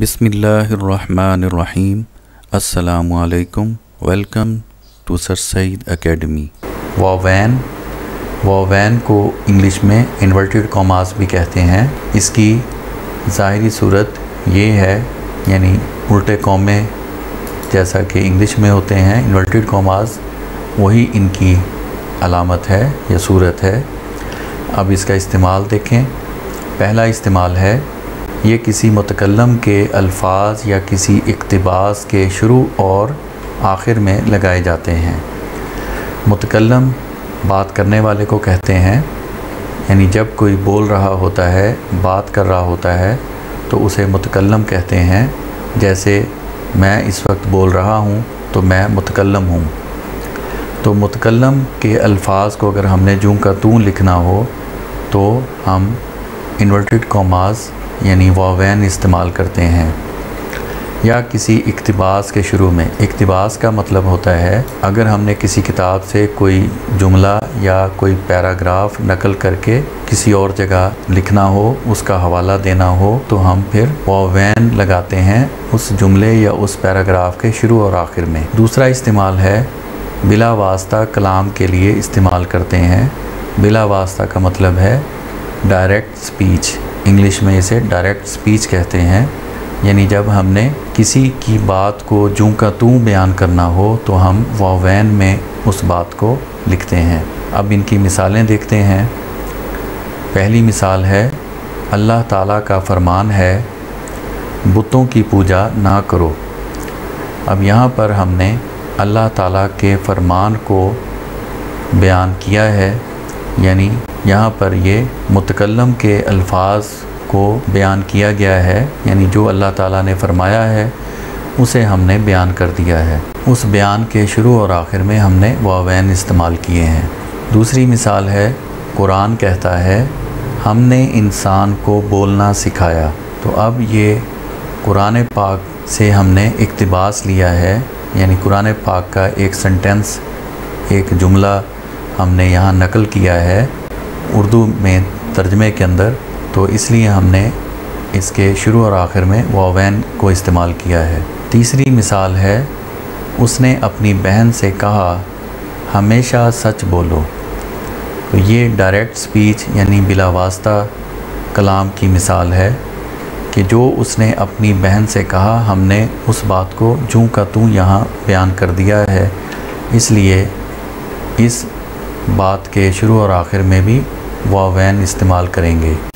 बिस्मिल्लाहिर्रहमानिर्रहीम। अस्सलामु अलैकुम। Welcome to sir Saeed academy. वावैन को इंग्लिश में इन्वर्टेड कॉमास भी कहते हैं। इसकी ज़ाहिरी सूरत ये है, यानी उल्टे कॉमे जैसा कि इंग्लिश में होते हैं इन्वर्टेड कॉमास, वही इनकी अलामत है या सूरत है। अब इसका इस्तेमाल देखें। पहला इस्तेमाल है, ये किसी मुतकल्लम के अल्फाज या किसी इक़्तिबास के शुरू और आखिर में लगाए जाते हैं। मुतकल्लम बात करने वाले को कहते हैं, यानी जब कोई बोल रहा होता है, बात कर रहा होता है तो उसे मुतकल्लम कहते हैं। जैसे मैं इस वक्त बोल रहा हूँ तो मैं मुतकल्लम हूँ। तो मुतकल्लम के अल्फाज को अगर हमने जूं का तूं लिखना हो तो हम इन्वर्टेड कॉमास यानी वावैन इस्तेमाल करते हैं। या किसी इक़्तिबास के शुरू में, इक़्तिबास का मतलब होता है अगर हमने किसी किताब से कोई जुमला या कोई पैराग्राफ नकल करके किसी और जगह लिखना हो, उसका हवाला देना हो, तो हम फिर वावैन लगाते हैं उस जुमले या उस पैराग्राफ के शुरू और आखिर में। दूसरा इस्तेमाल है, बिला वास्ता कलाम के लिए इस्तेमाल करते हैं। बिला वास्ता का मतलब है डायरेक्ट स्पीच, इंग्लिश में इसे डायरेक्ट स्पीच कहते हैं। यानी जब हमने किसी की बात को जूं का तूं बयान करना हो तो हम वावैन में उस बात को लिखते हैं। अब इनकी मिसालें देखते हैं। पहली मिसाल है, अल्लाह ताला का फरमान है बुतों की पूजा ना करो। अब यहाँ पर हमने अल्लाह ताला के फरमान को बयान किया है, यानी यहाँ पर ये मुतकल्लम के अल्फाज को बयान किया गया है, यानी जो अल्लाह ताला ने फरमाया है उसे हमने बयान कर दिया है। उस बयान के शुरू और आखिर में हमने वावैन इस्तेमाल किए हैं। दूसरी मिसाल है, कुरान कहता है हमने इंसान को बोलना सिखाया। तो अब ये कुरान पाक से हमने इक़्तिबास लिया है, यानी कुरान पाक का एक सेंटेंस, एक जुमला हमने यहाँ नकल किया है उर्दू में तर्जमे के अंदर, तो इसलिए हमने इसके शुरू और आखिर में वावैन को इस्तेमाल किया है। तीसरी मिसाल है, उसने अपनी बहन से कहा हमेशा सच बोलो। तो ये डायरेक्ट स्पीच यानी बिला वास्ता कलाम की मिसाल है कि जो उसने अपनी बहन से कहा, हमने उस बात को जूं का तूं यहाँ बयान कर दिया है, इसलिए इस बात के शुरू और आखिर में भी वावैन इस्तेमाल करेंगे।